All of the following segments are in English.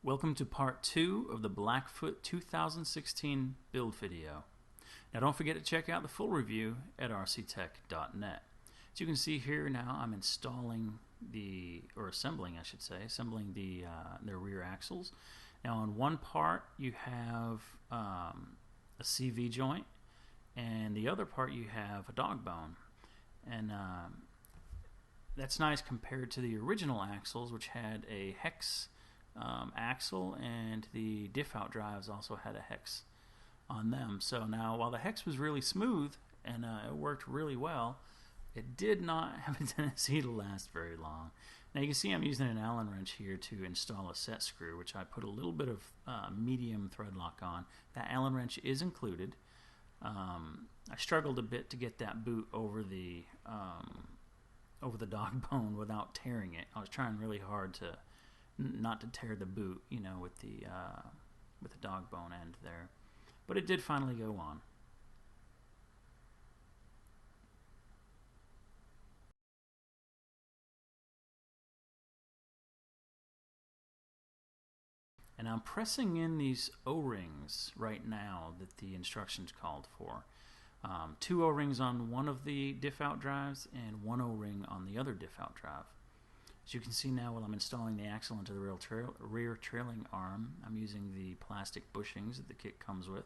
Welcome to part 2 of the Blackfoot 2016 build video. Now don't forget to check out the full review at rctech.net. As you can see here now, I'm installing assembling the rear axles. Now on one part you have a CV joint, and the other part you have a dog bone. And that's nice compared to the original axles, which had a hex axle, and the diff out drives also had a hex on them. So now, while the hex was really smooth and it worked really well, it did not have a tendency to last very long. Now you can see I'm using an Allen wrench here to install a set screw, which I put a little bit of medium thread lock on. That Allen wrench is included. I struggled a bit to get that boot over the dog bone without tearing it. I was trying really hard to not to tear the boot, with the dog bone end there, but it did finally go on. And I'm pressing in these O-rings right now that the instructions called for. 2 O-rings on one of the diff out drives and 1 O-ring on the other diff out drive. As you can see now, while I'm installing the axle into the rear trailing arm, I'm using the plastic bushings that the kit comes with.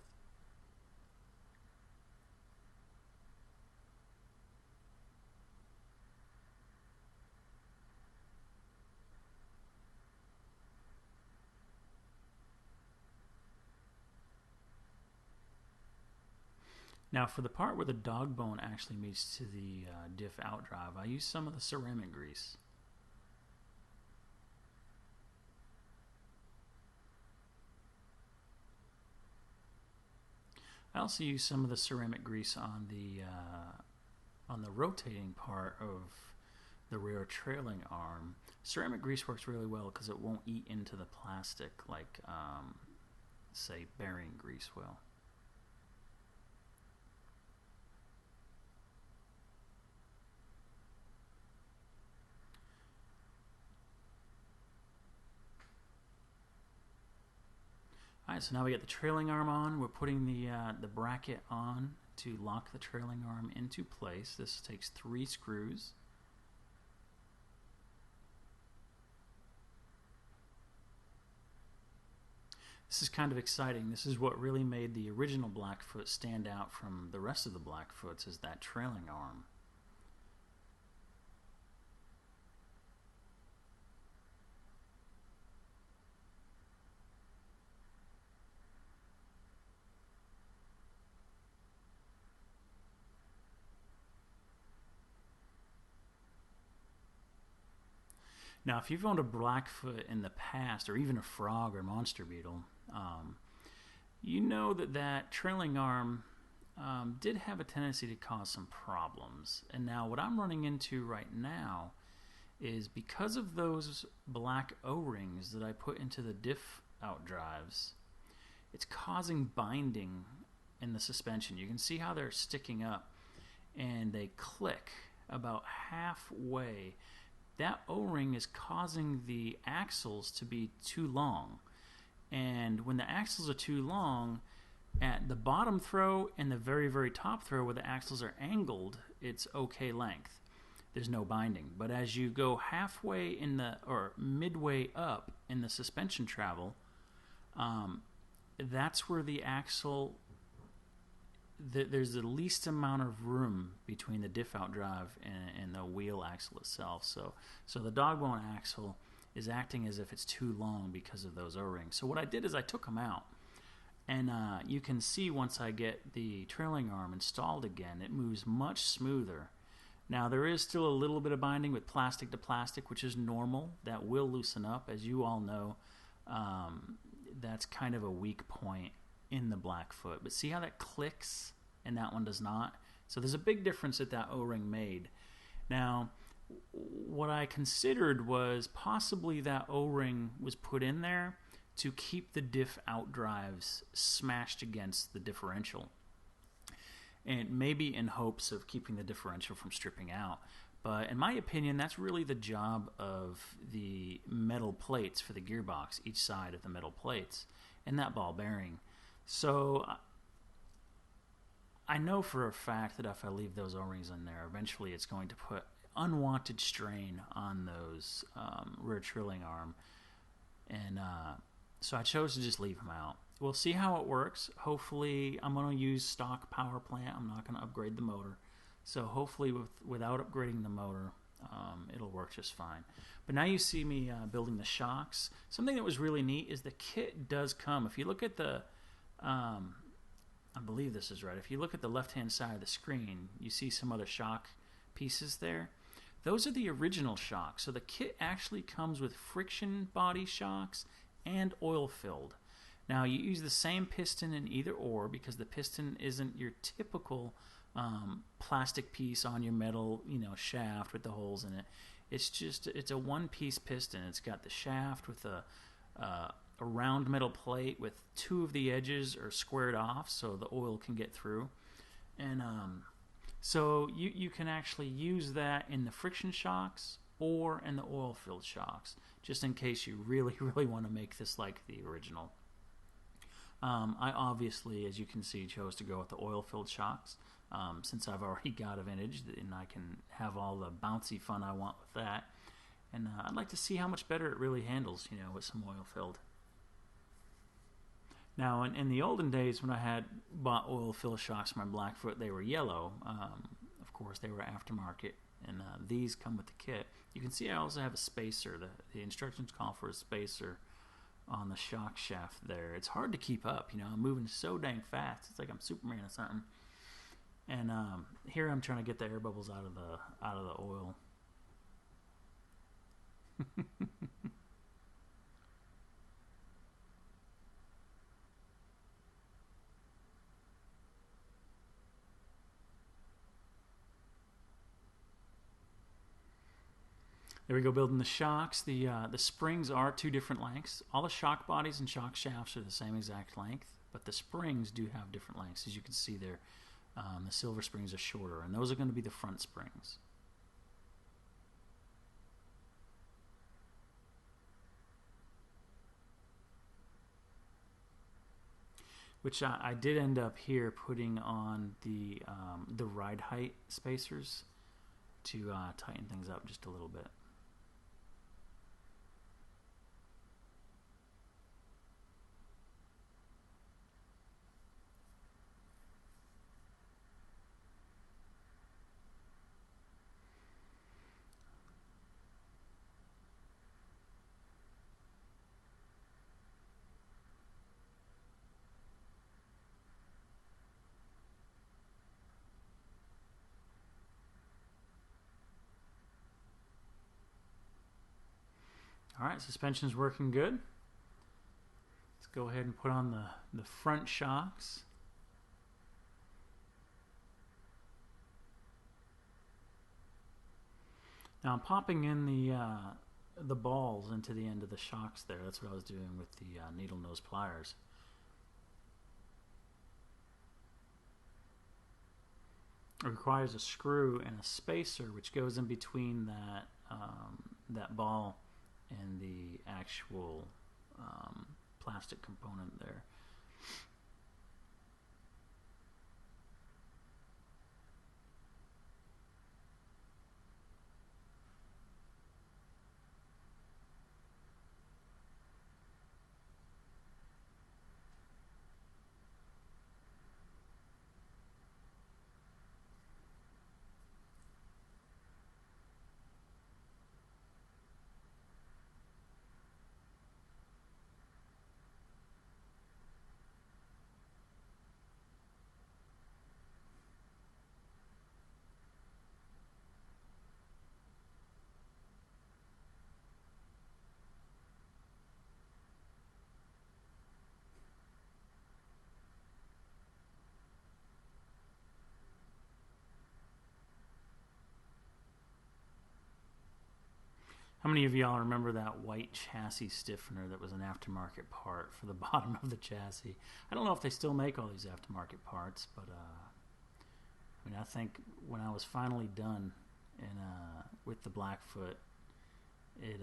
Now for the part where the dog bone actually meets to the diff out drive, I use some of the ceramic grease. I also use some of the ceramic grease on the rotating part of the rear trailing arm. Ceramic grease works really well because it won't eat into the plastic like, say, bearing grease will. Alright, so now we got the trailing arm on. We're putting the bracket on to lock the trailing arm into place. This takes 3 screws. This is kind of exciting. This is what really made the original Blackfoot stand out from the rest of the Blackfoots, is that trailing arm. Now, if you've owned a Blackfoot in the past, or even a Frog or Monster Beetle, you know that trailing arm did have a tendency to cause some problems. And now what I'm running into right now is, because of those black O-rings that I put into the diff out drives, it's causing binding in the suspension. You can see how they're sticking up and they click about halfway. That O-ring is causing the axles to be too long. And when the axles are too long, at the bottom throw and the very, very top throw where the axles are angled, it's okay length. There's no binding. But as you go halfway or midway up in the suspension travel, that's where the axle, there's the least amount of room between the diff out drive and the wheel axle itself. So the dog bone axle is acting as if it's too long because of those O-rings. So what I did is I took them out, and you can see once I get the trailing arm installed again, it moves much smoother. Now there is still a little bit of binding with plastic to plastic, which is normal. That will loosen up. As you all know, that's kind of a weak point in the Blackfoot. But see how that clicks and that one does not? So there's a big difference that O-ring made. Now, what I considered was possibly that O-ring was put in there to keep the diff out drives smashed against the differential, and maybe in hopes of keeping the differential from stripping out. But in my opinion, that's really the job of the metal plates for the gearbox, each side of the metal plates, and that ball bearing. So I know for a fact that if I leave those O-rings in there, eventually it's going to put unwanted strain on those rear trilling arm. And so I chose to just leave them out. We'll see how it works. Hopefully, I'm going to use stock power plant. I'm not going to upgrade the motor. So hopefully, without upgrading the motor, it'll work just fine. But now you see me building the shocks. Something that was really neat is the kit does come. If you look at the, I believe this is right. If you look at the left-hand side of the screen, you see some other shock pieces there. Those are the original shocks. So the kit actually comes with friction body shocks and oil-filled. Now you use the same piston in either or because the piston isn't your typical plastic piece on your metal, shaft with the holes in it. It's a one-piece piston. It's got the shaft with a round metal plate with two of the edges are squared off so the oil can get through. And so you can actually use that in the friction shocks or in the oil-filled shocks, just in case you really, really want to make this like the original. I obviously, as you can see, chose to go with the oil-filled shocks since I've already got a vintage and I can have all the bouncy fun I want with that. And I'd like to see how much better it really handles, with some oil-filled. Now, in the olden days when I had bought oil-filled shocks for my Blackfoot, they were yellow. Of course, they were aftermarket, and these come with the kit. You can see I also have a spacer. The instructions call for a spacer on the shock shaft there. It's hard to keep up, I'm moving so dang fast. It's like I'm Superman or something. And here I'm trying to get the air bubbles out of the oil. There we go, building the shocks. The springs are two different lengths. All the shock bodies and shock shafts are the same exact length, but the springs do have different lengths. As you can see there, the silver springs are shorter, and those are going to be the front springs. Which I did end up here putting on the ride height spacers to tighten things up just a little bit. Alright, suspension's working good. Let's go ahead and put on the front shocks. Now I'm popping in the balls into the end of the shocks there. That's what I was doing with the needle nose pliers. It requires a screw and a spacer which goes in between that ball and the actual plastic component there. How many of y'all remember that white chassis stiffener that was an aftermarket part for the bottom of the chassis? I don't know if they still make all these aftermarket parts, but I think when I was finally done and with the Blackfoot, it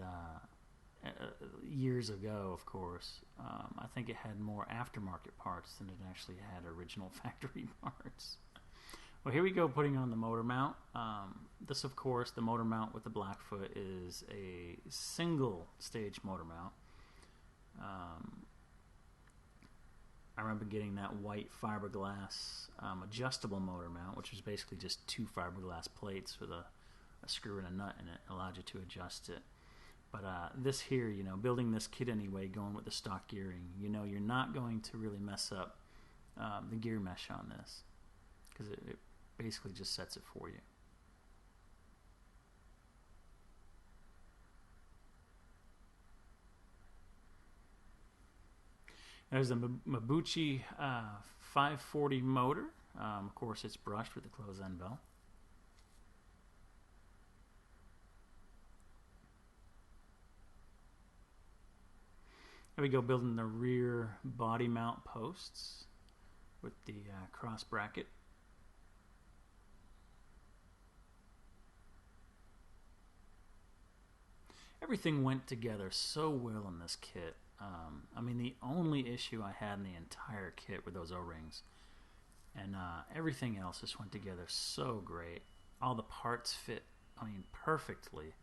years ago, of course, I think it had more aftermarket parts than it actually had original factory parts. Well, here we go, putting on the motor mount. This, of course, the motor mount with the Blackfoot is a single stage motor mount. I remember getting that white fiberglass adjustable motor mount, which was basically just two fiberglass plates with a screw and a nut in it. It allowed you to adjust it. But this here, you know, building this kit anyway, going with the stock gearing, you know, you're not going to really mess up the gear mesh on this, because it basically just sets it for you. There's the Mabuchi 540 motor. Of course, it's brushed with the closed end bell. There we go, building the rear body mount posts with the cross bracket. Everything went together so well in this kit. I mean, the only issue I had in the entire kit were those O-rings, and everything else just went together so great. All the parts fit, I mean, perfectly,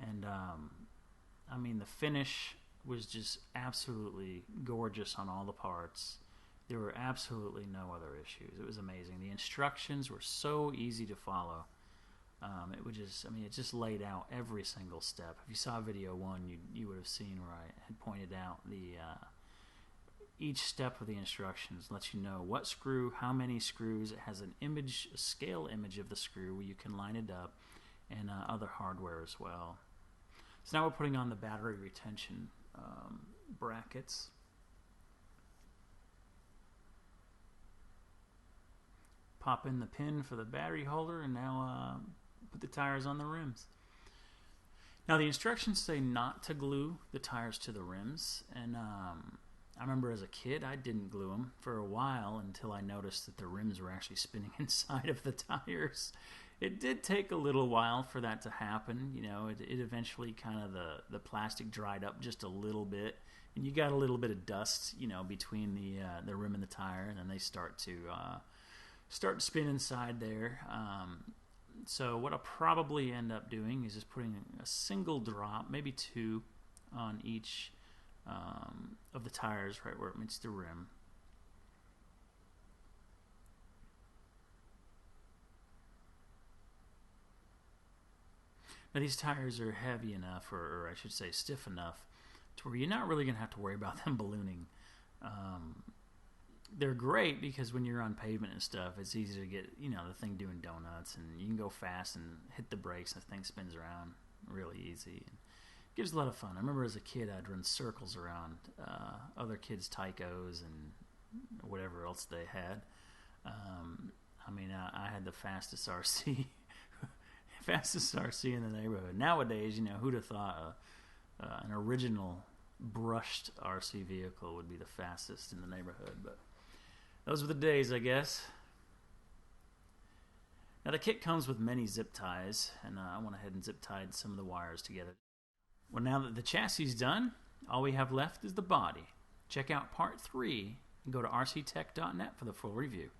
and I mean, the finish was just absolutely gorgeous on all the parts. There were absolutely no other issues. It was amazing. The instructions were so easy to follow. It would just, I mean, it just laid out every single step. If you saw video 1, you would have seen where I had pointed out the each step of the instructions lets you know what screw, how many screws. It has an image, a scale image of the screw where you can line it up, and other hardware as well. So now we're putting on the battery retention brackets. Pop in the pin for the battery holder, and now put the tires on the rims. Now the instructions say not to glue the tires to the rims, and I remember as a kid I didn't glue them for a while until I noticed that the rims were actually spinning inside of the tires. It did take a little while for that to happen. You know, it eventually kind of the plastic dried up just a little bit, and you got a little bit of dust, you know, between the rim and the tire, and then they start to spin inside there. So what I'll probably end up doing is just putting a single drop, maybe 2, on each of the tires right where it meets the rim. Now these tires are heavy enough, or I should say stiff enough, to where you're not really going to have to worry about them ballooning. They're great because when you're on pavement and stuff, it's easy to get, you know, the thing doing donuts, and you can go fast and hit the brakes and the thing spins around really easy. And it gives a lot of fun. I remember as a kid I'd run circles around other kids' Tycos and whatever else they had. I mean, I had the fastest RC, fastest RC in the neighborhood. Nowadays, you know, who'd have thought an original brushed RC vehicle would be the fastest in the neighborhood, but those were the days, I guess. Now the kit comes with many zip ties, and I went ahead and zip tied some of the wires together. Well, now that the chassis is done, all we have left is the body. Check out part 3 and go to rctech.net for the full review.